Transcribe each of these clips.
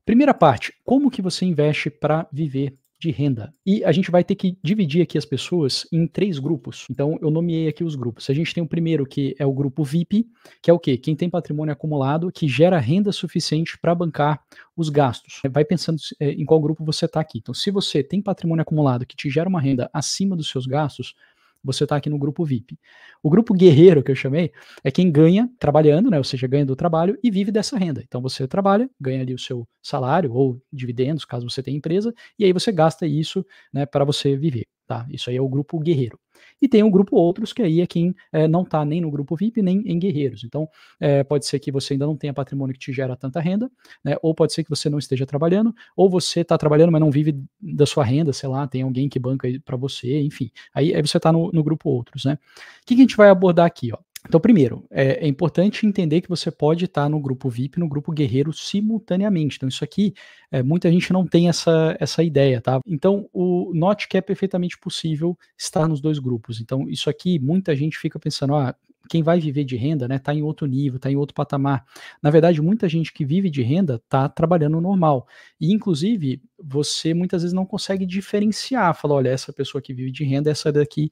Primeira parte, como que você investe para viver de renda? E a gente vai ter que dividir aqui as pessoas em 3 grupos. Então eu nomeei aqui os grupos. A gente tem o primeiro que é o grupo VIP, que é o quê? Quem tem patrimônio acumulado que gera renda suficiente para bancar os gastos. Vai pensando em qual grupo você está aqui. Então se você tem patrimônio acumulado que te gera uma renda acima dos seus gastos, você está aqui no grupo VIP. O grupo guerreiro, que eu chamei, é quem ganha trabalhando, né, ou seja, ganha do trabalho e vive dessa renda. Então você trabalha, ganha ali o seu salário ou dividendos, caso você tenha empresa, e aí você gasta isso, né, para você viver. Tá? Isso aí é o grupo guerreiro. E tem o grupo outros, que aí é quem não está nem no grupo VIP, nem em guerreiros. Então, pode ser que você ainda não tenha patrimônio que te gera tanta renda, né, ou pode ser que você não esteja trabalhando, ou você está trabalhando, mas não vive da sua renda, sei lá, tem alguém que banca para você, enfim. Aí você está no grupo outros, né? O que a gente vai abordar aqui, ó? Então, primeiro, é importante entender que você pode estar no grupo VIP e no grupo guerreiro simultaneamente. Então, isso aqui, muita gente não tem essa ideia, tá? Então, note que é perfeitamente possível estar nos 2 grupos. Então, isso aqui, muita gente fica pensando, quem vai viver de renda, né, tá em outro nível, tá em outro patamar. Na verdade, muita gente que vive de renda tá trabalhando normal. E, inclusive, você muitas vezes não consegue diferenciar, falar, olha, essa pessoa que vive de renda, essa daqui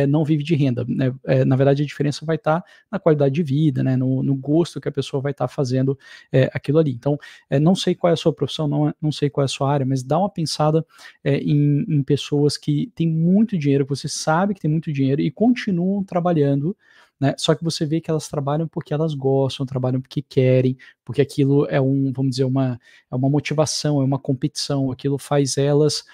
não vive de renda, né? Na verdade, a diferença vai estar na qualidade de vida, né? No gosto que a pessoa vai estar fazendo aquilo ali. Então, não sei qual é a sua profissão, não sei qual é a sua área, mas dá uma pensada em pessoas que têm muito dinheiro, que você sabe que tem muito dinheiro e continuam trabalhando, né? Só que você vê que elas trabalham porque elas gostam, trabalham porque querem, porque aquilo vamos dizer, é uma motivação, é uma competição, aquilo faz elas,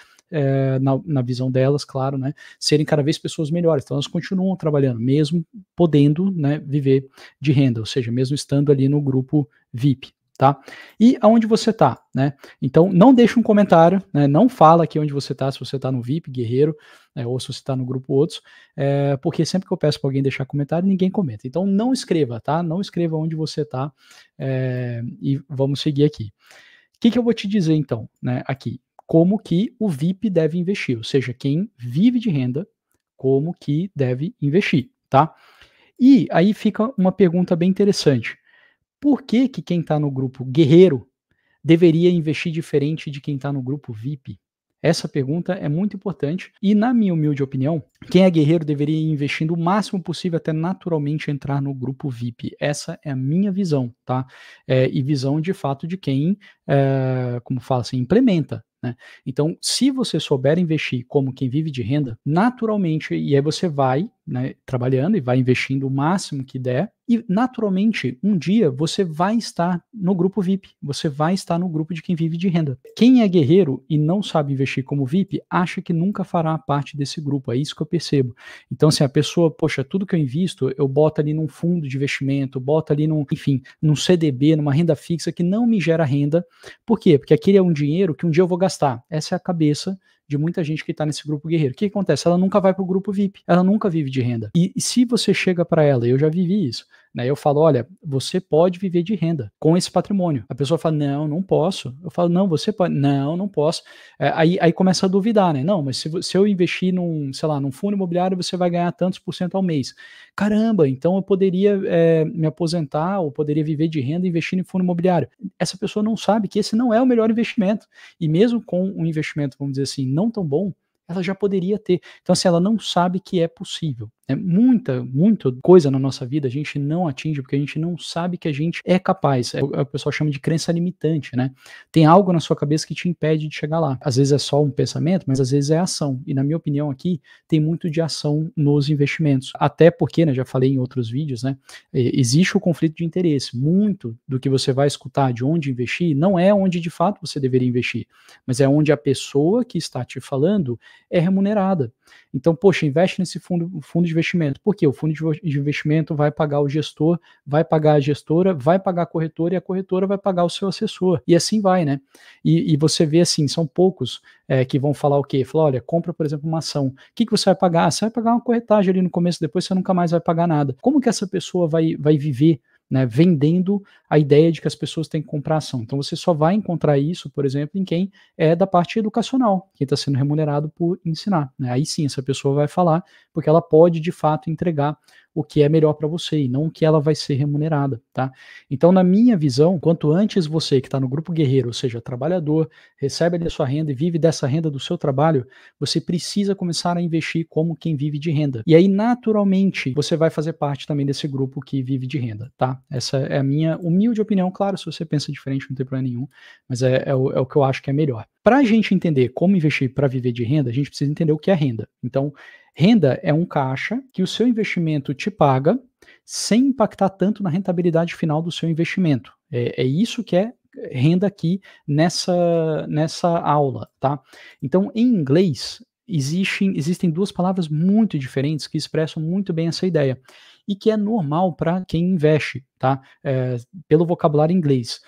na visão delas, claro, né, serem cada vez pessoas melhores. Então elas continuam trabalhando, mesmo podendo, né, viver de renda, ou seja, mesmo estando ali no grupo VIP. Tá? E aonde você está, né? Então não deixa um comentário, né? Não fala aqui onde você está, se você está no VIP, guerreiro, ou se você está no grupo outros, porque sempre que eu peço para alguém deixar comentário, ninguém comenta. Então não escreva, tá? Não escreva onde você está, e vamos seguir aqui. O que eu vou te dizer então, né? Aqui, como que o VIP deve investir, ou seja, quem vive de renda, como que deve investir, tá? E aí fica uma pergunta bem interessante. Por que que quem está no grupo guerreiro deveria investir diferente de quem está no grupo VIP? Essa pergunta é muito importante e, na minha humilde opinião, quem é guerreiro deveria ir investindo o máximo possível até naturalmente entrar no grupo VIP. Essa é a minha visão, tá? E visão de fato de quem, como fala assim, implementa. Né? Então, se você souber investir como quem vive de renda, naturalmente, e aí você vai, né, trabalhando e vai investindo o máximo que der, e naturalmente, um dia você vai estar no grupo VIP, você vai estar no grupo de quem vive de renda. Quem é guerreiro e não sabe investir como VIP, acha que nunca fará parte desse grupo, é isso que eu percebo. Então, assim, a pessoa, poxa, tudo que eu invisto, eu boto ali num fundo de investimento, boto ali num CDB, numa renda fixa que não me gera renda. Por quê? Porque aquele é um dinheiro que um dia eu vou gastar. Essa é a cabeça de muita gente que está nesse grupo guerreiro. O que acontece? Ela nunca vai para o grupo VIP, ela nunca vive de renda. E se você chega para ela, eu já vivi isso, né? Eu falo, olha, você pode viver de renda com esse patrimônio. A pessoa fala, não posso. Eu falo, não, você pode. Não posso. Aí começa a duvidar, né? Não, mas se eu investir num fundo imobiliário, você vai ganhar tantos por cento ao mês. Caramba, então eu poderia me aposentar ou poderia viver de renda investindo em fundo imobiliário. Essa pessoa não sabe que esse não é o melhor investimento. E mesmo com um investimento, vamos dizer assim, não tão bom, ela já poderia ter. Então, assim, ela não sabe que é possível. Muita coisa na nossa vida a gente não atinge porque a gente não sabe que a gente é capaz. O pessoal chama de crença limitante, né? Tem algo na sua cabeça que te impede de chegar lá. Às vezes é só um pensamento, mas às vezes é ação. E na minha opinião aqui, tem muito de ação nos investimentos. Até porque, né, já falei em outros vídeos, né? Existe o conflito de interesse. Muito do que você vai escutar de onde investir não é onde de fato você deveria investir, mas é onde a pessoa que está te falando é remunerada. Então, poxa, investe nesse fundo de investimento. Por quê? O fundo de investimento vai pagar o gestor, vai pagar a gestora, vai pagar a corretora e a corretora vai pagar o seu assessor. E assim vai, né? E você vê assim, são poucos que vão falar o quê? Falar, olha, compra, por exemplo, uma ação. O que você vai pagar? Você vai pagar uma corretagem ali no começo, depois você nunca mais vai pagar nada. Como que essa pessoa vai viver, né, vendendo a ideia de que as pessoas têm que comprar ação? Então você só vai encontrar isso, por exemplo, em quem é da parte educacional, quem está sendo remunerado por ensinar, né? Aí sim, essa pessoa vai falar, porque ela pode de fato entregar o que é melhor para você e não o que ela vai ser remunerada, tá? Então, na minha visão, quanto antes você que está no grupo guerreiro, ou seja, trabalhador, recebe ali a sua renda e vive dessa renda do seu trabalho, você precisa começar a investir como quem vive de renda. E aí, naturalmente, você vai fazer parte também desse grupo que vive de renda, tá? Essa é a minha humilde opinião. Claro, se você pensa diferente, não tem problema nenhum, mas é o que eu acho que é melhor. Para a gente entender como investir para viver de renda, a gente precisa entender o que é renda. Então, renda é um caixa que o seu investimento te paga sem impactar tanto na rentabilidade final do seu investimento. É isso que é renda aqui nessa aula, tá? Então, em inglês, existem duas palavras muito diferentes que expressam muito bem essa ideia e que é normal para quem investe, tá? Pelo vocabulário inglês,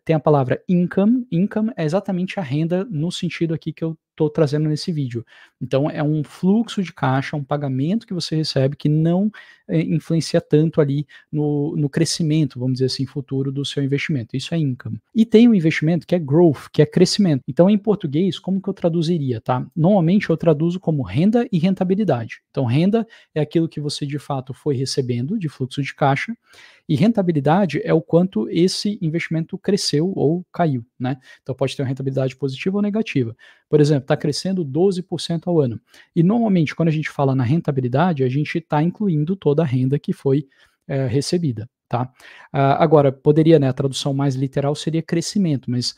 tem a palavra income. Income é exatamente a renda no sentido aqui que eu estou trazendo nesse vídeo. Então, é um fluxo de caixa, um pagamento que você recebe que não influencia tanto ali no crescimento, vamos dizer assim, futuro do seu investimento. Isso é income. E tem um investimento que é growth, que é crescimento. Então, em português, como que eu traduziria, tá? Normalmente eu traduzo como renda e rentabilidade. Então, renda é aquilo que você de fato foi recebendo de fluxo de caixa, e rentabilidade é o quanto esse investimento cresceu ou caiu, né? Então pode ter uma rentabilidade positiva ou negativa. Por exemplo, está crescendo 12% ao ano. E normalmente, quando a gente fala na rentabilidade, a gente está incluindo toda a renda que foi recebida. Tá? Agora, poderia, né, a tradução mais literal seria crescimento, mas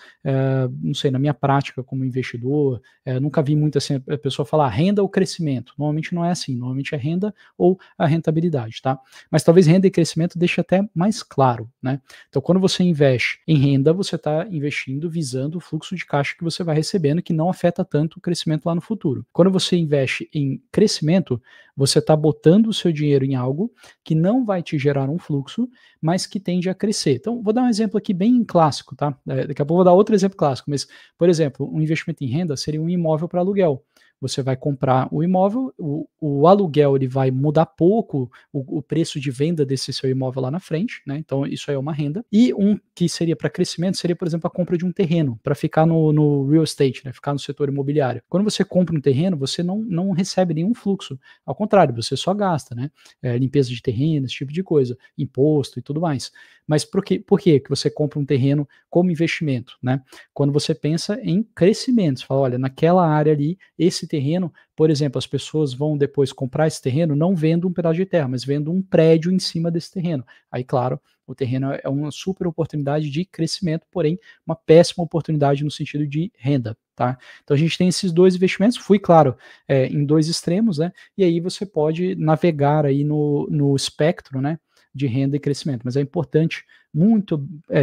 não sei, na minha prática como investidor, nunca vi muito assim a pessoa falar renda ou crescimento. Normalmente não é assim, normalmente é renda ou a rentabilidade, tá? Mas talvez renda e crescimento deixe até mais claro, né? Então, quando você investe em renda, você está investindo visando o fluxo de caixa que você vai recebendo, que não afeta tanto o crescimento lá no futuro. Quando você investe em crescimento, você está botando o seu dinheiro em algo que não vai te gerar um fluxo, mas que tende a crescer. Então, vou dar um exemplo aqui bem clássico, tá? Daqui a pouco vou dar outro exemplo clássico, mas, por exemplo, um investimento em renda seria um imóvel para aluguel. Você vai comprar o imóvel, o aluguel ele vai mudar pouco o preço de venda desse seu imóvel lá na frente, né? Então, isso aí é uma renda. E um que seria para crescimento seria, por exemplo, a compra de um terreno para ficar no real estate, né? Ficar no setor imobiliário. Quando você compra um terreno, você não recebe nenhum fluxo. Ao contrário, você só gasta, né? Limpeza de terreno, esse tipo de coisa, imposto e tudo mais. Mas por que você compra um terreno como investimento, né? Quando você pensa em crescimento, você fala, olha, naquela área ali, esse terreno, por exemplo, as pessoas vão depois comprar esse terreno não vendo um pedaço de terra, mas vendo um prédio em cima desse terreno. Aí, claro, o terreno é uma super oportunidade de crescimento, porém, uma péssima oportunidade no sentido de renda, tá? Então a gente tem esses dois investimentos, fui claro, em dois extremos, né? E aí você pode navegar aí no espectro, né? De renda e crescimento, mas é importante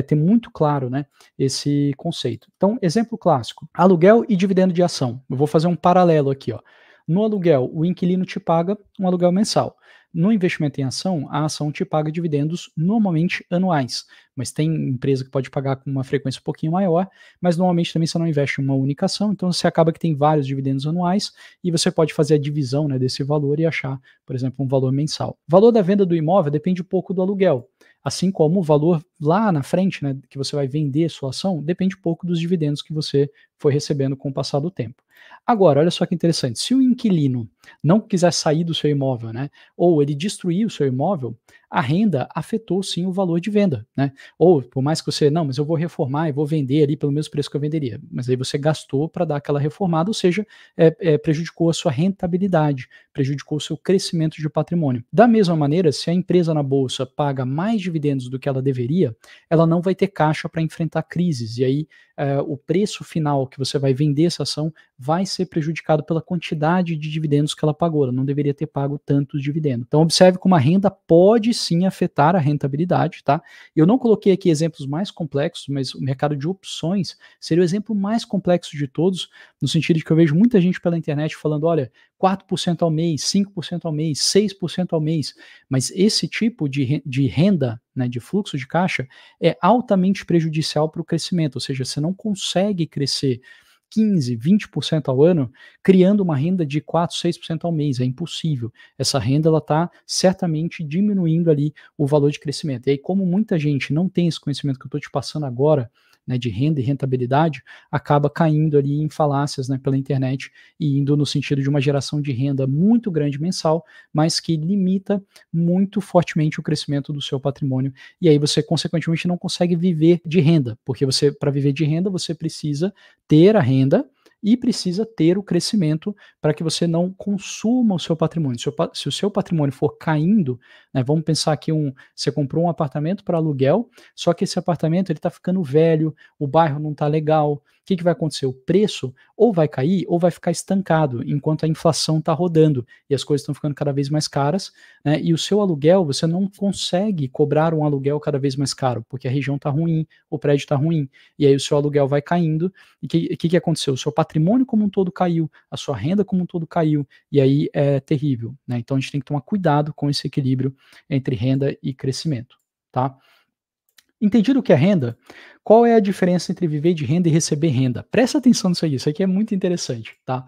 ter muito claro, né, esse conceito. Então, exemplo clássico, aluguel e dividendo de ação. Eu vou fazer um paralelo aqui, ó. No aluguel, o inquilino te paga um aluguel mensal. No investimento em ação, a ação te paga dividendos normalmente anuais, mas tem empresa que pode pagar com uma frequência um pouquinho maior, mas normalmente também você não investe em uma única ação, então você acaba que tem vários dividendos anuais e você pode fazer a divisão, né, desse valor e achar, por exemplo, um valor mensal. O valor da venda do imóvel depende um pouco do aluguel, assim como o valor lá na frente, né, que você vai vender sua ação, depende um pouco dos dividendos que você foi recebendo com o passar do tempo. Agora, olha só que interessante, se o inquilino não quiser sair do seu imóvel, né, ou ele destruir o seu imóvel, a renda afetou sim o valor de venda, né? Ou por mais que você, não, mas eu vou reformar e vou vender ali pelo mesmo preço que eu venderia, mas aí você gastou para dar aquela reformada, ou seja, prejudicou a sua rentabilidade, prejudicou o seu crescimento de patrimônio. Da mesma maneira, se a empresa na bolsa paga mais dividendos do que ela deveria, ela não vai ter caixa para enfrentar crises, e aí o preço final que você vai vender essa ação vai ser prejudicado pela quantidade de dividendos que ela pagou, ela não deveria ter pago tantos dividendos. Então observe como a renda pode sim afetar a rentabilidade, tá? Eu não coloquei aqui exemplos mais complexos, mas o mercado de opções seria o exemplo mais complexo de todos, no sentido de que eu vejo muita gente pela internet falando, olha, 4% ao mês, 5% ao mês, 6% ao mês, mas esse tipo de renda, né, de fluxo de caixa, é altamente prejudicial para o crescimento, ou seja, você não consegue crescer 15, 20% ao ano, criando uma renda de 4, 6% ao mês, é impossível. Essa renda ela está certamente diminuindo ali o valor de crescimento. E aí, como muita gente não tem esse conhecimento que eu estou te passando agora, né, de renda e rentabilidade, acaba caindo ali em falácias, né, pela internet e indo no sentido de uma geração de renda muito grande mensal, mas que limita muito fortemente o crescimento do seu patrimônio. E aí você, consequentemente, não consegue viver de renda, porque você, para viver de renda, você precisa ter a renda e precisa ter o crescimento para que você não consuma o seu patrimônio. Se o seu patrimônio for caindo, né, vamos pensar que você comprou um apartamento para aluguel, só que esse apartamento ele está ficando velho, o bairro não está legal. O que vai acontecer? O preço ou vai cair ou vai ficar estancado enquanto a inflação está rodando e as coisas estão ficando cada vez mais caras, né, e o seu aluguel, você não consegue cobrar um aluguel cada vez mais caro, porque a região está ruim, o prédio está ruim, e aí o seu aluguel vai caindo. E o que aconteceu? O seu patrimônio como um todo caiu, a sua renda como um todo caiu, e aí é terrível, né? Então a gente tem que tomar cuidado com esse equilíbrio entre renda e crescimento, tá? Entendido o que é renda, qual é a diferença entre viver de renda e receber renda? Presta atenção nisso aí, isso aqui é muito interessante, tá?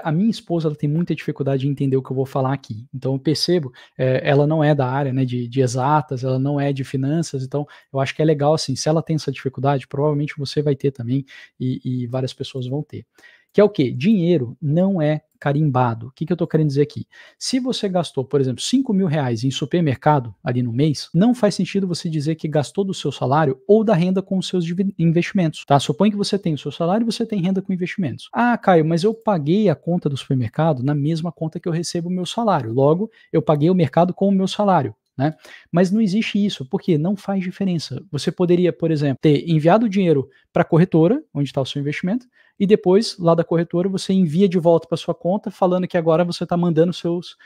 A minha esposa ela tem muita dificuldade em entender o que eu vou falar aqui, então eu percebo, ela não é da área, né, de exatas, ela não é de finanças, então eu acho que é legal assim, se ela tem essa dificuldade, provavelmente você vai ter também e várias pessoas vão ter. Que é o quê? Dinheiro não é carimbado. O que eu estou querendo dizer aqui? Se você gastou, por exemplo, R$ 5.000 em supermercado ali no mês, não faz sentido você dizer que gastou do seu salário ou da renda com os seus investimentos, tá? Suponha que você tem o seu salário e você tem renda com investimentos. Ah, Caio, mas eu paguei a conta do supermercado na mesma conta que eu recebo o meu salário. Logo, eu paguei o mercado com o meu salário. Né? Mas não existe isso, porque não faz diferença. Você poderia, por exemplo, ter enviado o dinheiro para a corretora, onde está o seu investimento, e depois, lá da corretora, você envia de volta para sua conta, falando que agora você está mandando seus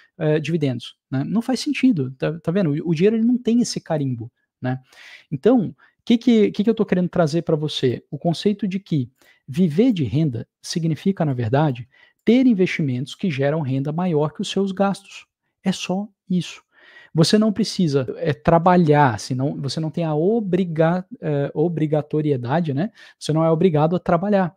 dividendos. Né? Não faz sentido, tá vendo? O dinheiro ele não tem esse carimbo. Né? Então, o que eu estou querendo trazer para você? O conceito de que viver de renda significa, na verdade, ter investimentos que geram renda maior que os seus gastos. É só isso. Você não precisa trabalhar, senão você não tem a obrigatoriedade, né? Você não é obrigado a trabalhar.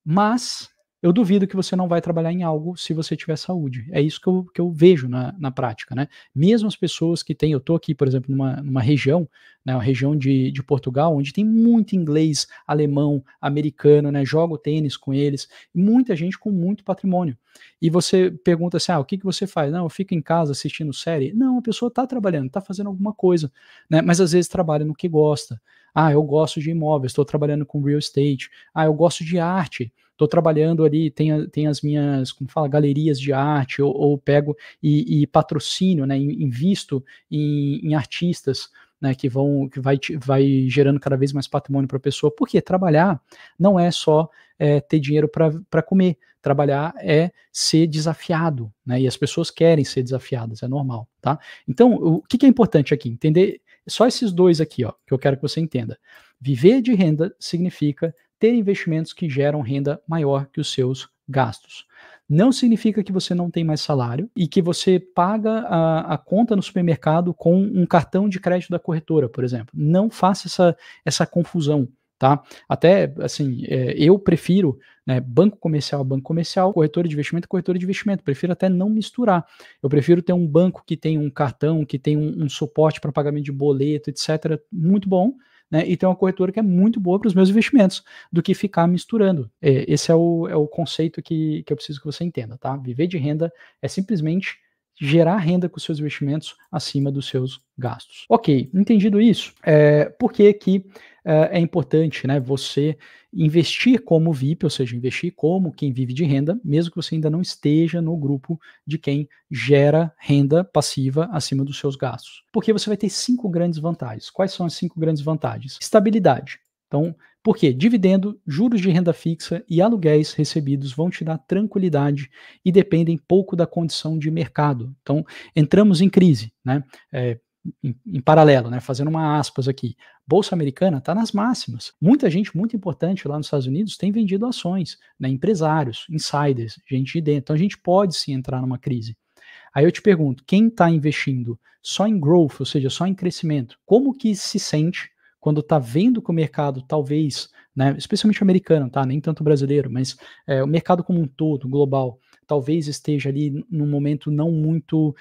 Mas eu duvido que você não vai trabalhar em algo se você tiver saúde. É isso que eu vejo na prática, né? Mesmo as pessoas que têm, eu estou aqui, por exemplo, numa região, né, uma região de Portugal, onde tem muito inglês, alemão, americano, né? Jogo tênis com eles, muita gente com muito patrimônio. E você pergunta assim: o que você faz? Não, eu fico em casa assistindo série. Não, a pessoa está trabalhando, está fazendo alguma coisa, né? Mas às vezes trabalha no que gosta. Eu gosto de imóveis, estou trabalhando com real estate. Eu gosto de arte, estou trabalhando ali, tem as minhas, como fala, galerias de arte, ou pego e patrocínio, né, invisto em artistas, né, que vai gerando cada vez mais patrimônio para a pessoa. Porque trabalhar não é só ter dinheiro para comer. Trabalhar é ser desafiado, né, e as pessoas querem ser desafiadas, é normal, tá? Então, o que é importante aqui? Entender só esses dois aqui, ó, que eu quero que você entenda. Viver de renda significa ter investimentos que geram renda maior que os seus gastos. Não significa que você não tem mais salário e que você paga a conta no supermercado com um cartão de crédito da corretora, por exemplo. Não faça essa confusão, tá? Até, assim, eu prefiro, né, banco comercial, corretora de investimento, prefiro até não misturar. Eu prefiro ter um banco que tem um cartão, que tem um suporte para pagamento de boleto, etc., muito bom, né, e ter uma corretora que é muito boa para os meus investimentos, do que ficar misturando. Esse é o conceito que eu preciso que você entenda, tá? Viver de renda é simplesmente gerar renda com os seus investimentos acima dos seus gastos. Ok, entendido isso, por que é importante, né, você investir como VIP, ou seja, investir como quem vive de renda, mesmo que você ainda não esteja no grupo de quem gera renda passiva acima dos seus gastos. Porque você vai ter 5 grandes vantagens. Quais são as 5 grandes vantagens? Estabilidade. Então, por quê? Dividendo, juros de renda fixa e aluguéis recebidos vão te dar tranquilidade e dependem pouco da condição de mercado. Então, entramos em crise, né? Em paralelo, né, fazendo uma aspas aqui, Bolsa Americana está nas máximas. Muita gente muito importante lá nos Estados Unidos tem vendido ações, né, empresários, insiders, gente de dentro. Então a gente pode sim entrar numa crise. Aí eu te pergunto, quem está investindo só em growth, ou seja, só em crescimento, como que se sente quando está vendo que o mercado talvez, né, especialmente o americano, tá, nem tanto o brasileiro, mas o mercado como um todo, global, talvez esteja ali num momento não muito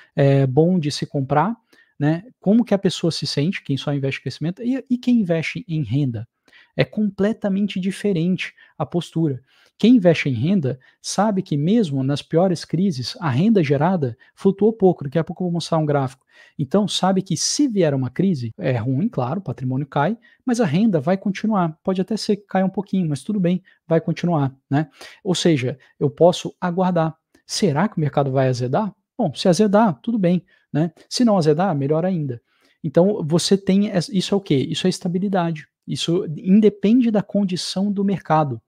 bom de se comprar, né? Como que a pessoa se sente, quem só investe em crescimento, e quem investe em renda? É completamente diferente a postura. Quem investe em renda sabe que mesmo nas piores crises, a renda gerada flutuou pouco. Daqui a pouco eu vou mostrar um gráfico. Então sabe que se vier uma crise, é ruim, claro, o patrimônio cai, mas a renda vai continuar. Pode até ser que caia um pouquinho, mas tudo bem, vai continuar, né? Ou seja, eu posso aguardar. Será que o mercado vai azedar? Bom, se azedar, tudo bem, né? Se não azedar, melhor ainda. Então você tem isso é o quê? Isso é estabilidade. Isso independe da condição do mercado.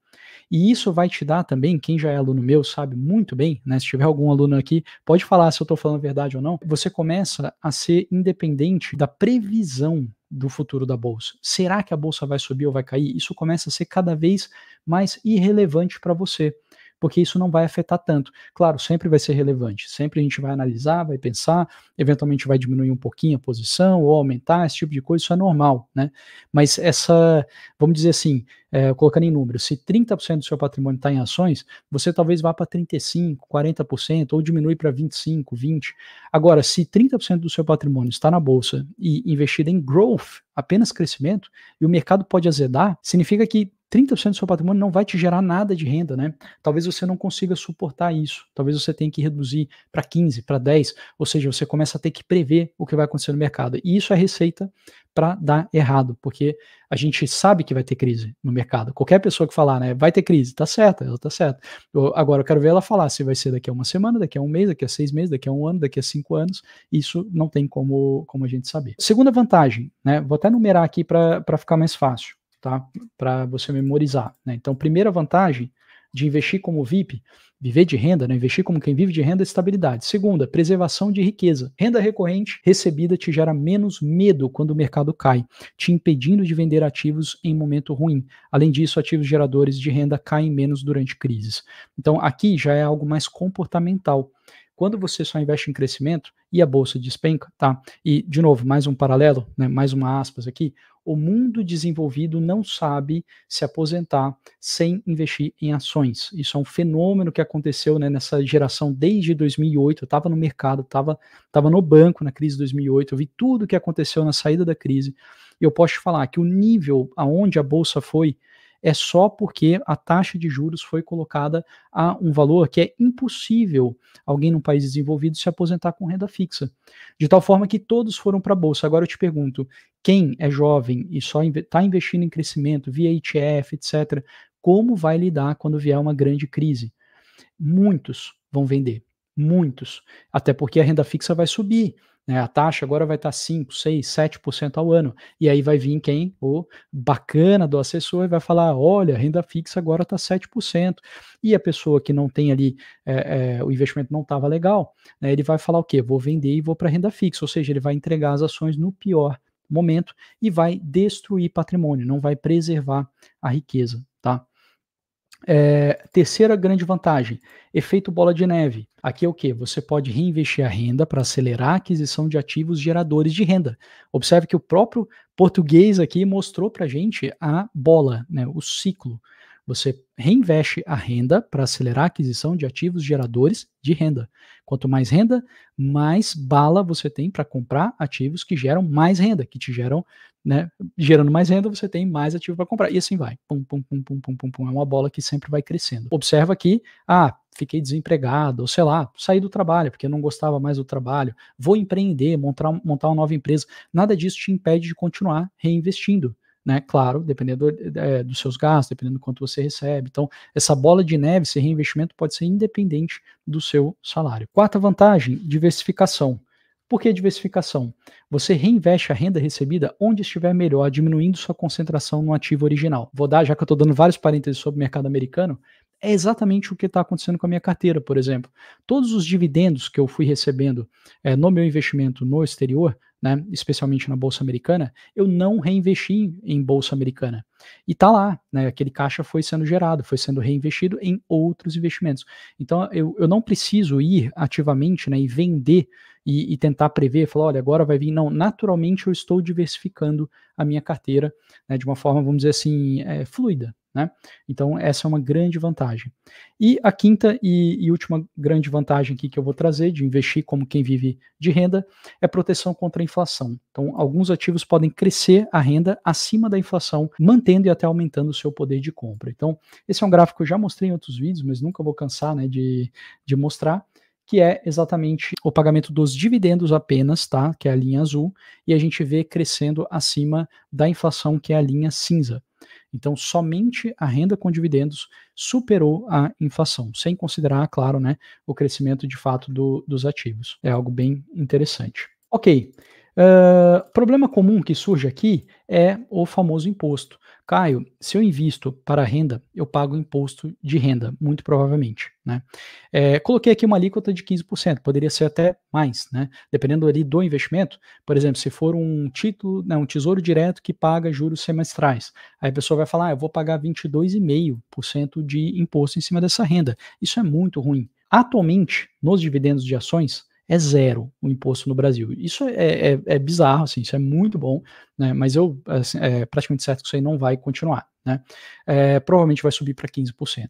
E isso vai te dar também, quem já é aluno meu sabe muito bem, né? Se tiver algum aluno aqui, pode falar se eu estou falando a verdade ou não. Você começa a ser independente da previsão do futuro da bolsa. Será que a bolsa vai subir ou vai cair? Isso começa a ser cada vez mais irrelevante para você, porque isso não vai afetar tanto. Claro, sempre vai ser relevante, sempre a gente vai analisar, vai pensar, eventualmente vai diminuir um pouquinho a posição ou aumentar, esse tipo de coisa, isso é normal, né? Mas vamos dizer assim, colocando em números, se 30% do seu patrimônio está em ações, você talvez vá para 35%, 40% ou diminui para 25%, 20%. Agora, se 30% do seu patrimônio está na bolsa e investido em growth, apenas crescimento, e o mercado pode azedar, significa que 30% do seu patrimônio não vai te gerar nada de renda, né? Talvez você não consiga suportar isso. Talvez você tenha que reduzir para 15, para 10, ou seja, você começa a ter que prever o que vai acontecer no mercado. E isso é receita para dar errado, porque a gente sabe que vai ter crise no mercado. Qualquer pessoa que falar, né, vai ter crise, tá certa, ela tá certa. Agora eu quero ver ela falar se vai ser daqui a uma semana, daqui a um mês, daqui a 6 meses, daqui a um ano, daqui a 5 anos. Isso não tem como a gente saber. Segunda vantagem, né? Vou até numerar aqui para ficar mais fácil, tá? Para você memorizar, né? Então, primeira vantagem de investir como VIP, viver de renda, né? Investir como quem vive de renda é estabilidade. Segunda, preservação de riqueza. Renda recorrente recebida te gera menos medo quando o mercado cai, te impedindo de vender ativos em momento ruim. Além disso, ativos geradores de renda caem menos durante crises. Então, aqui já é algo mais comportamental. Quando você só investe em crescimento e a bolsa despenca, tá? E, de novo, mais um paralelo, né? Mais uma aspas aqui. O mundo desenvolvido não sabe se aposentar sem investir em ações. Isso é um fenômeno que aconteceu, né, nessa geração desde 2008. Eu estava no mercado, estava no banco na crise de 2008, eu vi tudo o que aconteceu na saída da crise. E eu posso te falar que o nível aonde a bolsa foi é só porque a taxa de juros foi colocada a um valor que é impossível alguém num país desenvolvido se aposentar com renda fixa. De tal forma que todos foram para a bolsa. Agora eu te pergunto, quem é jovem e só está investindo em crescimento via ETF, etc., como vai lidar quando vier uma grande crise? Muitos vão vender, muitos, até porque a renda fixa vai subir, né? A taxa agora vai estar 5, 6, 7% ao ano, e aí vai vir quem? O bacana do assessor e vai falar, olha, a renda fixa agora está 7%, e a pessoa que não tem ali, o investimento não estava legal, né, ele vai falar o quê? Vou vender e vou para a renda fixa, ou seja, ele vai entregar as ações no pior momento e vai destruir patrimônio, não vai preservar a riqueza, tá? Terceira grande vantagem, efeito bola de neve. Aqui é o que? Você pode reinvestir a renda para acelerar a aquisição de ativos geradores de renda. Observe que o próprio português aqui mostrou para a gente a bola, né, o ciclo. Você reinveste a renda para acelerar a aquisição de ativos geradores de renda. Quanto mais renda, mais bala você tem para comprar ativos que geram mais renda, que te geram, né, gerando mais renda, você tem mais ativo para comprar. E assim vai. Pum, pum, pum, pum, pum, pum, pum. É uma bola que sempre vai crescendo. Observa que, fiquei desempregado, ou sei lá, saí do trabalho porque eu não gostava mais do trabalho, vou empreender, montar uma nova empresa. Nada disso te impede de continuar reinvestindo, né? Claro, dependendo dos seus gastos, dependendo do quanto você recebe. Então, essa bola de neve, esse reinvestimento pode ser independente do seu salário. Quarta vantagem, diversificação. Por que diversificação? Você reinveste a renda recebida onde estiver melhor, diminuindo sua concentração no ativo original. Vou dar, já que eu estou dando vários parênteses sobre o mercado americano, é exatamente o que está acontecendo com a minha carteira, por exemplo. Todos os dividendos que eu fui recebendo no meu investimento no exterior, né, especialmente na Bolsa Americana, eu não reinvesti em Bolsa Americana. E está lá, né, aquele caixa foi sendo gerado, foi sendo reinvestido em outros investimentos. Então eu não preciso ir ativamente, né, e vender e tentar prever, falar, olha, agora vai vir. Não, naturalmente eu estou diversificando a minha carteira, né, de uma forma, vamos dizer assim, fluida. né? Então, essa é uma grande vantagem. E a quinta e última grande vantagem aqui que eu vou trazer de investir como quem vive de renda é proteção contra a inflação. Então, alguns ativos podem crescer a renda acima da inflação, mantendo e até aumentando o seu poder de compra. Então, esse é um gráfico que eu já mostrei em outros vídeos, mas nunca vou cansar, né, de mostrar, que é exatamente o pagamento dos dividendos apenas, tá? Que é a linha azul, e a gente vê crescendo acima da inflação, que é a linha cinza. Então, somente a renda com dividendos superou a inflação, sem considerar, claro, né, o crescimento de fato dos ativos. É algo bem interessante. Ok. Problema comum que surge aqui é o famoso imposto. Caio, se eu invisto para renda, eu pago imposto de renda, muito provavelmente, né? Coloquei aqui uma alíquota de 15%, poderia ser até mais, né? Dependendo ali do investimento, por exemplo, se for um título, né, um tesouro direto que paga juros semestrais, aí a pessoa vai falar, eu vou pagar 22,5% de imposto em cima dessa renda. Isso é muito ruim. Atualmente, nos dividendos de ações, é zero o imposto no Brasil. Isso é bizarro, assim, isso é muito bom, né? Mas eu, assim, praticamente certo que isso aí não vai continuar, né? Provavelmente vai subir para 15%.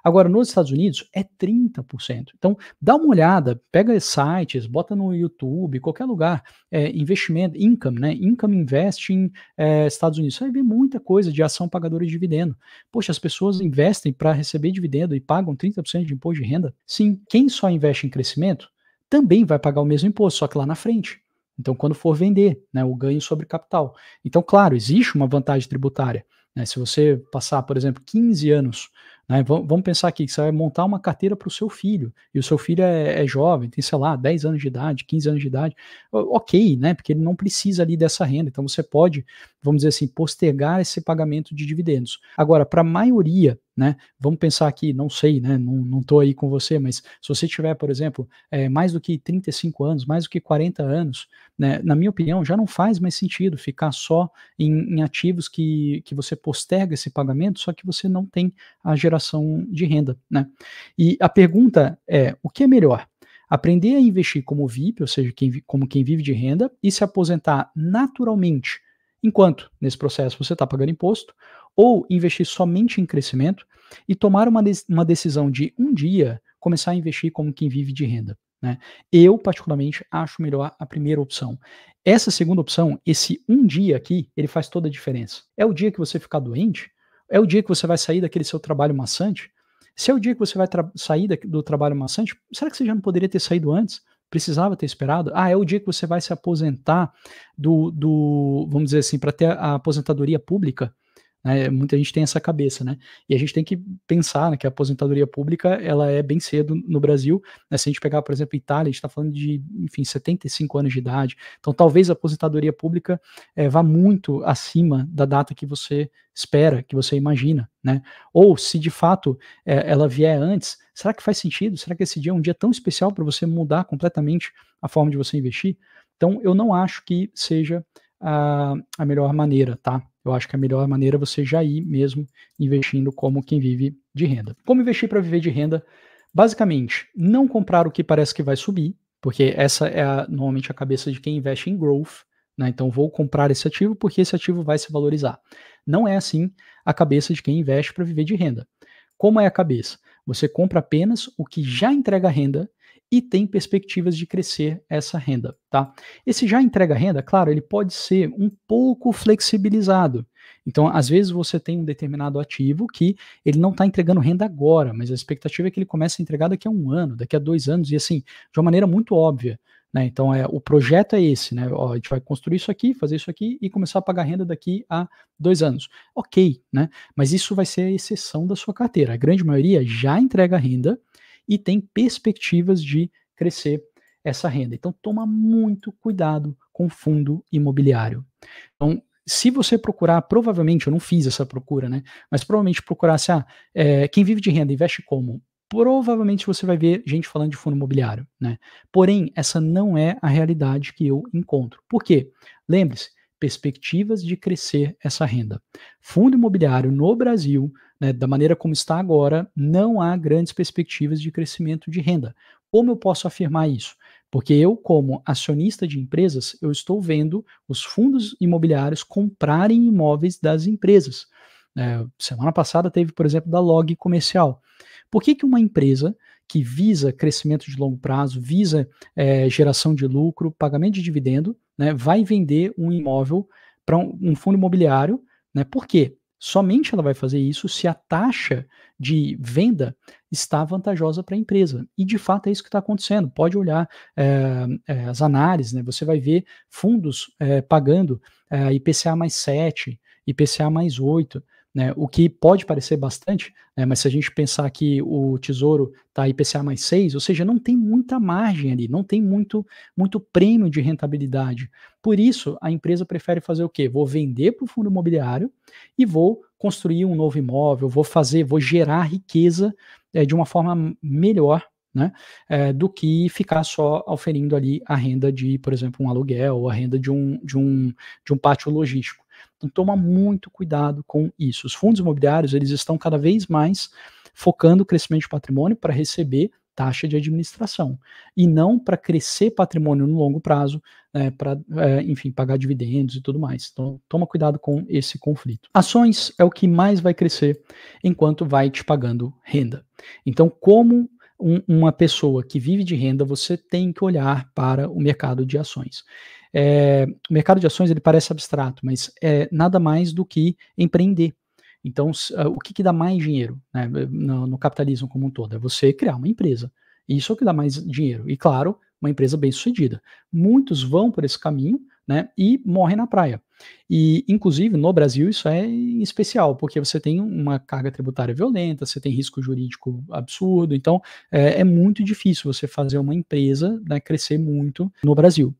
Agora, nos Estados Unidos, é 30%. Então, dá uma olhada, pega sites, bota no YouTube, qualquer lugar, investimento, income, né? Income Investing Estados Unidos. Você vai ver muita coisa de ação pagadora de dividendo. Poxa, as pessoas investem para receber dividendo e pagam 30% de imposto de renda? Sim. Quem só investe em crescimento também vai pagar o mesmo imposto, só que lá na frente. Então, quando for vender, né, o ganho sobre capital. Então, claro, existe uma vantagem tributária, né? Se você passar, por exemplo, 15 anos, né, vamos pensar aqui que você vai montar uma carteira para o seu filho, e o seu filho é jovem, tem, sei lá, 10 anos de idade, 15 anos de idade, ok, né, porque ele não precisa ali dessa renda, então você pode, vamos dizer assim, postergar esse pagamento de dividendos. Agora, para a maioria, né, vamos pensar aqui, não sei, né, não estou aí com você, mas se você tiver, por exemplo, mais do que 35 anos, mais do que 40 anos, né, na minha opinião, já não faz mais sentido ficar só em ativos que você posterga esse pagamento, só que você não tem a geração de renda, né? E a pergunta é, o que é melhor? Aprender a investir como VIP, ou seja, como quem vive de renda, e se aposentar naturalmente, enquanto nesse processo você está pagando imposto, ou investir somente em crescimento e tomar uma decisão de um dia começar a investir como quem vive de renda, né? Eu, particularmente, acho melhor a primeira opção. Essa segunda opção, esse um dia aqui, ele faz toda a diferença. É o dia que você ficar doente? É o dia que você vai sair daquele seu trabalho maçante? Se é o dia que você vai sair do trabalho maçante, será que você já não poderia ter saído antes? Precisava ter esperado? Ah, é o dia que você vai se aposentar vamos dizer assim, para ter a aposentadoria pública? Muita gente tem essa cabeça, né? E a gente tem que pensar, né, que a aposentadoria pública ela é bem cedo no Brasil, né? Se a gente pegar, por exemplo, Itália, a gente está falando de, enfim, 75 anos de idade. Então, talvez a aposentadoria pública vá muito acima da data que você espera, que você imagina, né? Ou se de fato ela vier antes, será que faz sentido? Será que esse dia é um dia tão especial para você mudar completamente a forma de você investir? Então, eu não acho que seja a melhor maneira, tá? Eu acho que a melhor maneira é você já ir mesmo investindo como quem vive de renda. Como investir para viver de renda? Basicamente, não comprar o que parece que vai subir, porque essa é normalmente a cabeça de quem investe em growth, né? Então vou comprar esse ativo porque esse ativo vai se valorizar. Não é assim a cabeça de quem investe para viver de renda. Como é a cabeça? Você compra apenas o que já entrega renda e tem perspectivas de crescer essa renda, tá? Esse já entrega renda, claro, ele pode ser um pouco flexibilizado. Então, às vezes você tem um determinado ativo que ele não está entregando renda agora, mas a expectativa é que ele comece a entregar daqui a 1 ano, daqui a 2 anos, e assim, de uma maneira muito óbvia, né? Então, o projeto é esse, né? Ó, a gente vai construir isso aqui, fazer isso aqui e começar a pagar renda daqui a 2 anos. Ok, né? Mas isso vai ser a exceção da sua carteira. A grande maioria já entrega renda e tem perspectivas de crescer essa renda. Então, toma muito cuidado com fundo imobiliário. Então, se você procurar, provavelmente, eu não fiz essa procura, né? Mas provavelmente procurasse, quem vive de renda investe como? Provavelmente você vai ver gente falando de fundo imobiliário, né? Porém, essa não é a realidade que eu encontro. Por quê? Lembre-se, perspectivas de crescer essa renda. Fundo imobiliário no Brasil, né, da maneira como está agora, não há grandes perspectivas de crescimento de renda. Como eu posso afirmar isso? Porque eu, como acionista de empresas, eu estou vendo os fundos imobiliários comprarem imóveis das empresas. Semana passada teve, por exemplo, da Log Comercial. Por que uma empresa que visa crescimento de longo prazo, visa geração de lucro, pagamento de dividendo, né, vai vender um imóvel para um fundo imobiliário, né? Por quê? Somente ela vai fazer isso se a taxa de venda está vantajosa para a empresa. E de fato é isso que está acontecendo. Pode olhar as análises, né? Você vai ver fundos pagando IPCA mais 7, IPCA mais 8, né, o que pode parecer bastante, né, mas se a gente pensar que o Tesouro está IPCA mais 6, ou seja, não tem muita margem ali, não tem muito prêmio de rentabilidade. Por isso, a empresa prefere fazer o quê? Vou vender para o fundo imobiliário e vou construir um novo imóvel, vou gerar riqueza de uma forma melhor, né, do que ficar só auferindo ali a renda de, por exemplo, um aluguel ou a renda de um pátio logístico. Então toma muito cuidado com isso. Os fundos imobiliários, eles estão cada vez mais focando o crescimento de patrimônio para receber taxa de administração e não para crescer patrimônio no longo prazo, para, enfim, pagar dividendos e tudo mais. Então toma cuidado com esse conflito. Ações é o que mais vai crescer enquanto vai te pagando renda. Então, como uma pessoa que vive de renda, você tem que olhar para o mercado de ações. O mercado de ações ele parece abstrato, mas é nada mais do que empreender. Então, o que dá mais dinheiro, né, no capitalismo como um todo? É você criar uma empresa. Isso é o que dá mais dinheiro. E, claro, uma empresa bem-sucedida. Muitos vão por esse caminho, né, e morrem na praia. E, inclusive, no Brasil, isso é especial, porque você tem uma carga tributária violenta, você tem risco jurídico absurdo. Então, é muito difícil você fazer uma empresa, né, crescer muito no Brasil.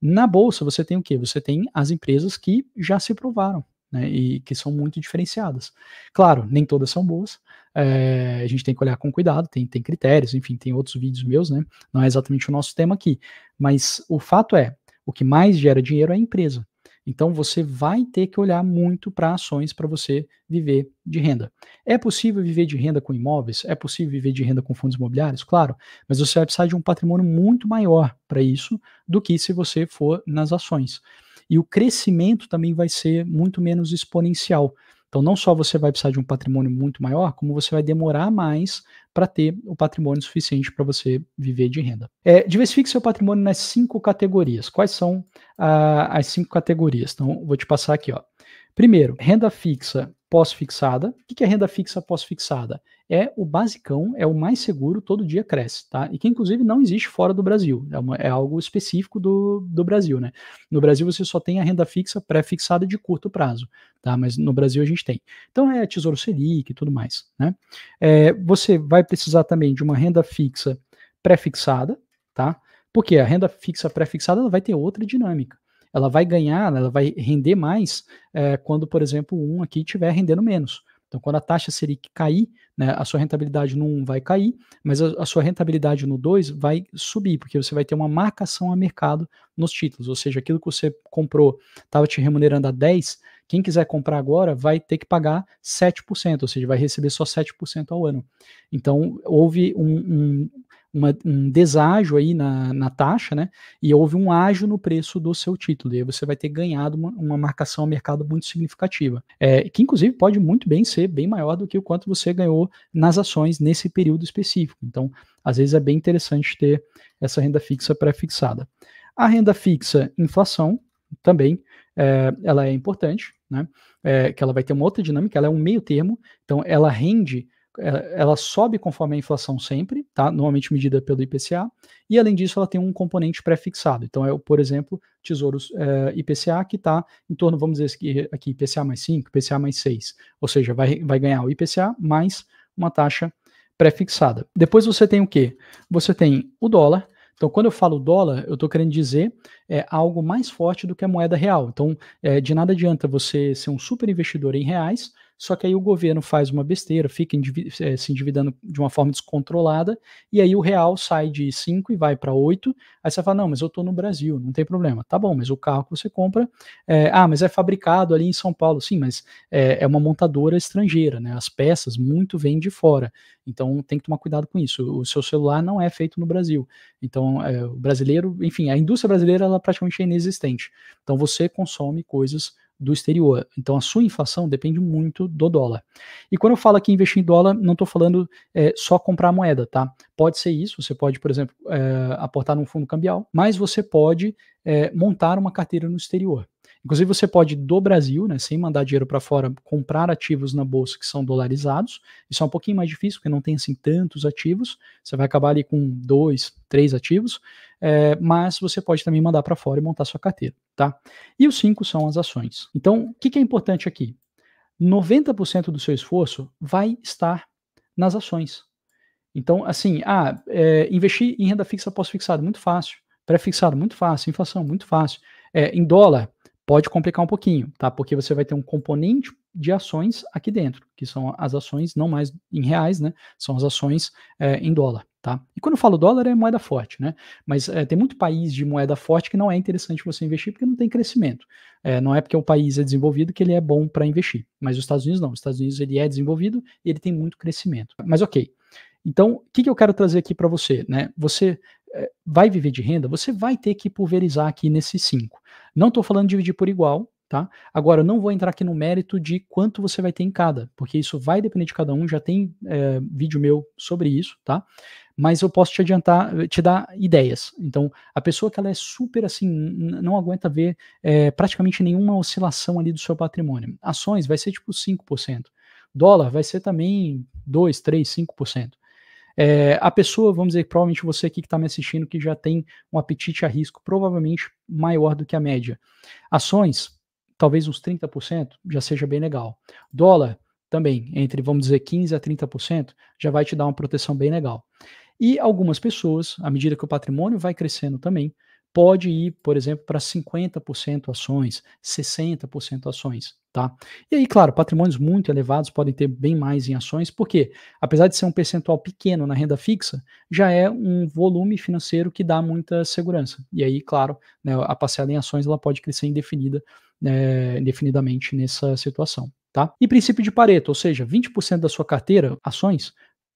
Na bolsa, você tem o quê? Você tem as empresas que já se provaram, né, e que são muito diferenciadas. Claro, nem todas são boas, a gente tem que olhar com cuidado, tem critérios, enfim, tem outros vídeos meus, né, não é exatamente o nosso tema aqui, mas o fato é, o que mais gera dinheiro é a empresa. Então você vai ter que olhar muito para ações para você viver de renda. É possível viver de renda com imóveis? É possível viver de renda com fundos imobiliários? Claro, mas você vai precisar de um patrimônio muito maior para isso do que se você for nas ações. E o crescimento também vai ser muito menos exponencial. Então, não só você vai precisar de um patrimônio muito maior, como você vai demorar mais para ter o patrimônio suficiente para você viver de renda. Diversifique seu patrimônio nas 5 categorias. Quais são as 5 categorias? Então, vou te passar aqui. Ó. Primeiro, renda fixa pós-fixada. O que é renda fixa pós-fixada? É o basicão, é o mais seguro, todo dia cresce, tá? E que inclusive não existe fora do Brasil, é algo específico do Brasil, né? No Brasil você só tem a renda fixa pré-fixada de curto prazo, tá? Mas no Brasil a gente tem. Então é Tesouro Selic e tudo mais, né? Você vai precisar também de uma renda fixa pré-fixada, tá? Porque a renda fixa pré-fixada ela vai ter outra dinâmica. Ela vai ganhar, ela vai render mais quando, por exemplo, um aqui estiver rendendo menos. Então, quando a taxa Selic cair, né, a sua rentabilidade no 1 vai cair, mas a sua rentabilidade no 2 vai subir, porque você vai ter uma marcação a mercado nos títulos, ou seja, aquilo que você comprou estava te remunerando a 10, quem quiser comprar agora vai ter que pagar 7%, ou seja, vai receber só 7% ao ano. Então, houve um deságio aí na taxa, né? E houve um ágio no preço do seu título. E aí você vai ter ganhado uma marcação a mercado muito significativa. Que inclusive pode muito bem ser bem maior do que o quanto você ganhou nas ações nesse período específico. Então, às vezes é bem interessante ter essa renda fixa pré-fixada. A renda fixa inflação também ela é importante, né? Que ela vai ter uma outra dinâmica, ela é um meio termo, então ela rende. Ela sobe conforme a inflação sempre, tá? Normalmente medida pelo IPCA, e além disso ela tem um componente pré-fixado. Então por exemplo, tesouros IPCA que está em torno, vamos dizer aqui, IPCA mais 5, IPCA mais 6, ou seja, vai ganhar o IPCA mais uma taxa pré-fixada. Depois você tem o quê? Você tem o dólar. Então, quando eu falo dólar, eu estou querendo dizer algo mais forte do que a moeda real. Então, de nada adianta você ser um super investidor em reais, só que aí o governo faz uma besteira, fica se endividando de uma forma descontrolada, e aí o real sai de 5 e vai para 8, aí você fala, não, mas eu estou no Brasil, não tem problema. Tá bom, mas o carro que você compra, mas é fabricado ali em São Paulo. Sim, mas é uma montadora estrangeira, né? As peças muito vêm de fora, então tem que tomar cuidado com isso. O seu celular não é feito no Brasil, então o brasileiro, enfim, a indústria brasileira ela praticamente é inexistente, então você consome coisas do exterior. Então a sua inflação depende muito do dólar. E quando eu falo aqui investir em dólar, não estou falando só comprar a moeda, tá? Pode ser isso, você pode, por exemplo, aportar num fundo cambial, mas você pode montar uma carteira no exterior. Inclusive, você pode, do Brasil, né, sem mandar dinheiro para fora, comprar ativos na bolsa que são dolarizados. Isso é um pouquinho mais difícil, porque não tem assim tantos ativos. Você vai acabar ali com 2, 3 ativos, mas você pode também mandar para fora e montar sua carteira, tá? E os 5 são as ações. Então, o que é importante aqui? 90% do seu esforço vai estar nas ações. Então, assim, investir em renda fixa pós-fixado, muito fácil. Pré-fixado, muito fácil. Inflação, muito fácil. Em dólar, pode complicar um pouquinho, tá? Porque você vai ter um componente de ações aqui dentro, que são as ações não mais em reais, né? São as ações em dólar, tá? E quando eu falo dólar, é moeda forte, né? Mas tem muito país de moeda forte que não é interessante você investir porque não tem crescimento. Não é porque o país é desenvolvido que ele é bom para investir. Mas os Estados Unidos não. Os Estados Unidos ele é desenvolvido e ele tem muito crescimento. Mas ok. Então, o que eu quero trazer aqui para você, né? Você vai viver de renda, você vai ter que pulverizar aqui nesses 5. Não estou falando de dividir por igual, tá? Agora, eu não vou entrar aqui no mérito de quanto você vai ter em cada, porque isso vai depender de cada um, já tem vídeo meu sobre isso, tá? Mas eu posso te adiantar, te dar ideias. Então, a pessoa que ela é super assim, não aguenta ver praticamente nenhuma oscilação ali do seu patrimônio. Ações vai ser tipo 5%. Dólar vai ser também 2, 3, 5%. A pessoa, vamos dizer, provavelmente você aqui que está me assistindo, que já tem um apetite a risco provavelmente maior do que a média. Ações, talvez uns 30%, já seja bem legal. Dólar, também, entre, vamos dizer, 15% a 30%, já vai te dar uma proteção bem legal. E algumas pessoas, à medida que o patrimônio vai crescendo também, pode ir, por exemplo, para 50% ações, 60% ações, tá? E aí, claro, patrimônios muito elevados podem ter bem mais em ações, porque apesar de ser um percentual pequeno na renda fixa, já é um volume financeiro que dá muita segurança. E aí, claro, né, a parcela em ações ela pode crescer indefinidamente nessa situação, tá? E princípio de Pareto, ou seja, 20% da sua carteira, ações,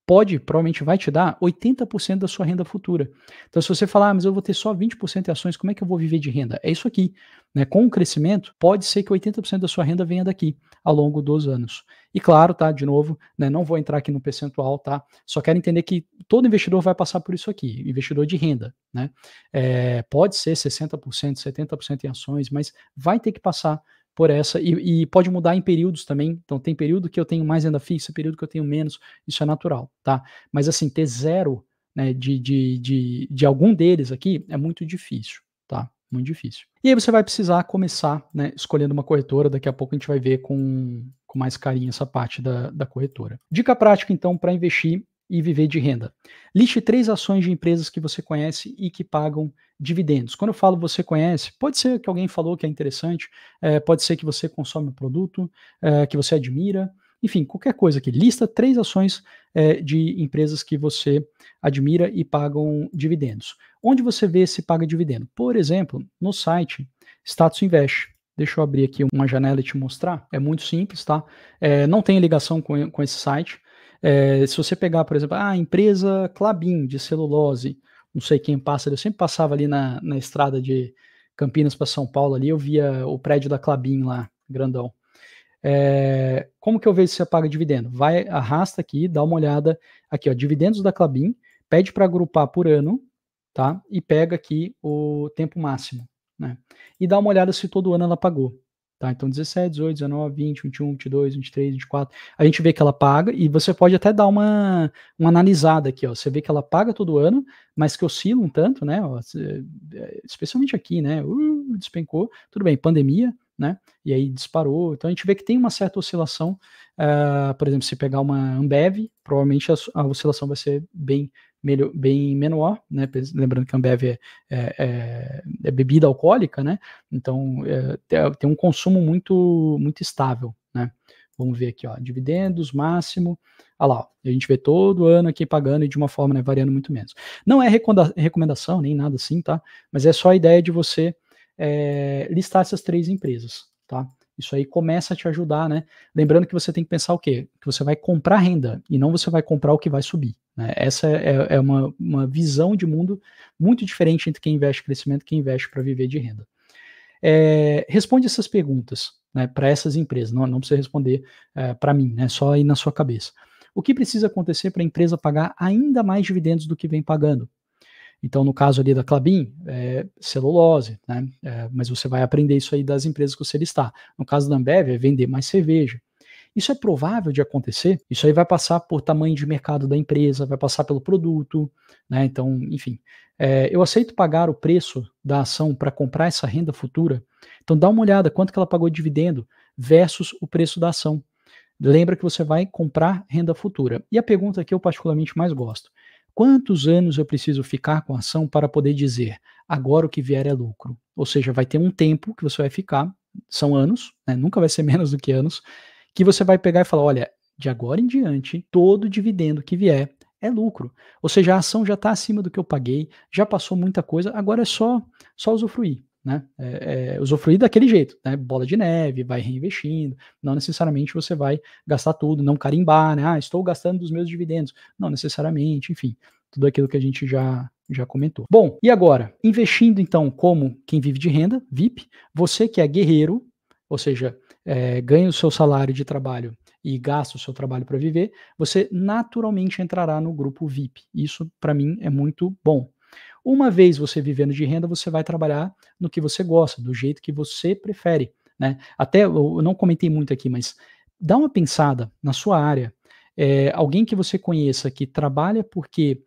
provavelmente vai te dar 80% da sua renda futura. Então, se você falar, mas eu vou ter só 20% em ações, como é que eu vou viver de renda? É isso aqui, né? Com o crescimento, pode ser que 80% da sua renda venha daqui ao longo dos anos. E claro, tá, de novo, né, não vou entrar aqui no percentual, tá? Só quero entender que todo investidor vai passar por isso aqui, investidor de renda, né? Pode ser 60%, 70% em ações, mas vai ter que passar por essa, e pode mudar em períodos também. Então, tem período que eu tenho mais renda fixa, período que eu tenho menos, isso é natural, tá? Mas assim, ter zero, né, de algum deles aqui é muito difícil, tá? Muito difícil. E aí você vai precisar começar, né, escolhendo uma corretora. Daqui a pouco a gente vai ver com mais carinho essa parte da corretora. Dica prática, então, para investir e viver de renda. Liste 3 ações de empresas que você conhece e que pagam dividendos. Quando eu falo você conhece, pode ser que alguém falou que é interessante, pode ser que você consome o produto, que você admira, enfim, qualquer coisa aqui. Lista 3 ações de empresas que você admira e pagam dividendos. Onde você vê se paga dividendo? Por exemplo, no site Status Invest. Deixa eu abrir aqui uma janela e te mostrar. É muito simples, tá? Não tem ligação com esse site. Se você pegar, por exemplo, a empresa Klabin de celulose, não sei quem passa, eu sempre passava ali na estrada de Campinas para São Paulo ali, eu via o prédio da Klabin lá, grandão. Como que eu vejo se você paga dividendo? Vai, arrasta aqui, dá uma olhada aqui, ó, dividendos da Klabin, pede para agrupar por ano, tá? E pega aqui o tempo máximo, né? E dá uma olhada se todo ano ela pagou. Tá, então 17, 18, 19, 20, 21, 22, 23, 24, a gente vê que ela paga, e você pode até dar uma analisada aqui, ó, você vê que ela paga todo ano, mas que oscila um tanto, né, ó, especialmente aqui, né, despencou, tudo bem, pandemia, né, e aí disparou, então a gente vê que tem uma certa oscilação, por exemplo, se pegar uma Ambev, provavelmente a oscilação vai ser bem menor, né? Lembrando que a Ambev é bebida alcoólica, né? Então tem um consumo muito, muito estável, né? Vamos ver aqui, ó, dividendos máximo, olha lá, ó, a gente vê todo ano aqui pagando e de uma forma, né, variando muito menos. Não é recomendação, nem nada assim, tá? Mas é só a ideia de você listar essas 3 empresas, tá? Isso aí começa a te ajudar, né? Lembrando que você tem que pensar o quê? Que você vai comprar renda e não você vai comprar o que vai subir, né? Essa é uma visão de mundo muito diferente entre quem investe em crescimento e quem investe para viver de renda. responde essas perguntas, né, para essas empresas, não precisa responder para mim, né, só aí na sua cabeça. O que precisa acontecer para a empresa pagar ainda mais dividendos do que vem pagando? Então, no caso ali da Klabin, celulose, né, mas você vai aprender isso aí das empresas que você listar. No caso da Ambev, é vender mais cerveja. Isso é provável de acontecer? Isso aí vai passar por tamanho de mercado da empresa, vai passar pelo produto, né? Então, enfim, eu aceito pagar o preço da ação para comprar essa renda futura. Então, dá uma olhada quanto que ela pagou de dividendo versus o preço da ação. Lembra que você vai comprar renda futura. E a pergunta que eu particularmente mais gosto: quantos anos eu preciso ficar com a ação para poder dizer agora o que vier é lucro? Ou seja, vai ter um tempo que você vai ficar, são anos, né? Nunca vai ser menos do que anos, que você vai pegar e falar: olha, de agora em diante, todo dividendo que vier é lucro. Ou seja, a ação já está acima do que eu paguei, já passou muita coisa, agora é só usufruir. Né? Usufruir daquele jeito, né? Bola de neve, vai reinvestindo, não necessariamente você vai gastar tudo, não carimbar, né? Estou gastando dos meus dividendos, não necessariamente, enfim, tudo aquilo que a gente já comentou. Bom, e agora, investindo então como quem vive de renda, VIP, você que é guerreiro, ou seja, ganha o seu salário de trabalho e gasta o seu trabalho para viver, você naturalmente entrará no grupo VIP. Isso, para mim, é muito bom. Uma vez você vivendo de renda, você vai trabalhar no que você gosta, do jeito que você prefere, né? Até eu não comentei muito aqui, mas dá uma pensada na sua área, alguém que você conheça que trabalha porque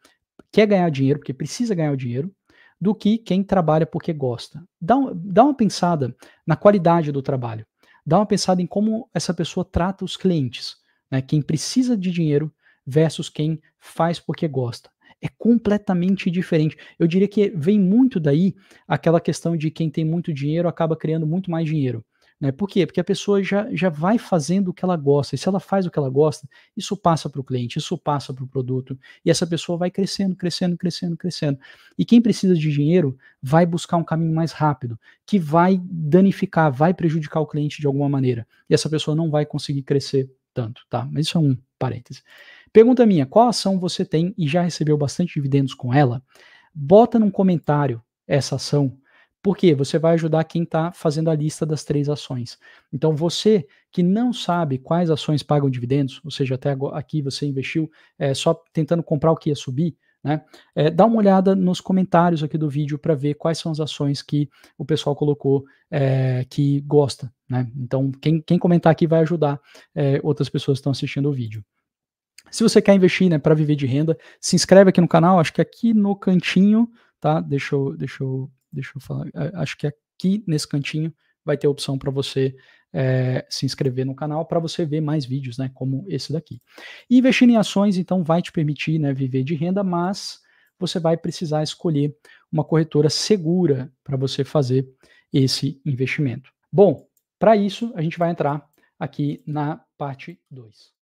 quer ganhar dinheiro, porque precisa ganhar o dinheiro, do que quem trabalha porque gosta. Dá uma pensada na qualidade do trabalho. Dá uma pensada em como essa pessoa trata os clientes, né? Quem precisa de dinheiro versus quem faz porque gosta. É completamente diferente. Eu diria que vem muito daí aquela questão de quem tem muito dinheiro acaba criando muito mais dinheiro. Né? Por quê? Porque a pessoa já vai fazendo o que ela gosta, e se ela faz o que ela gosta, isso passa para o cliente, isso passa para o produto, e essa pessoa vai crescendo, crescendo, crescendo, crescendo. E quem precisa de dinheiro vai buscar um caminho mais rápido, que vai danificar, vai prejudicar o cliente de alguma maneira. E essa pessoa não vai conseguir crescer tanto, tá? Mas isso é um parêntese. Pergunta minha: qual ação você tem e já recebeu bastante dividendos com ela? Bota num comentário essa ação, porque você vai ajudar quem está fazendo a lista das 3 ações. Então você que não sabe quais ações pagam dividendos, ou seja, até agora aqui você investiu só tentando comprar o que ia subir, né, dá uma olhada nos comentários aqui do vídeo para ver quais são as ações que o pessoal colocou que gosta. Né? Então quem comentar aqui vai ajudar outras pessoas que estão assistindo o vídeo. Se você quer investir, né, para viver de renda, se inscreve aqui no canal, acho que aqui no cantinho, tá? Deixa eu falar, acho que aqui nesse cantinho vai ter a opção para você se inscrever no canal para você ver mais vídeos, né, como esse daqui. E investir em ações, então, vai te permitir, né, viver de renda, mas você vai precisar escolher uma corretora segura para você fazer esse investimento. Bom, para isso a gente vai entrar aqui na parte 2.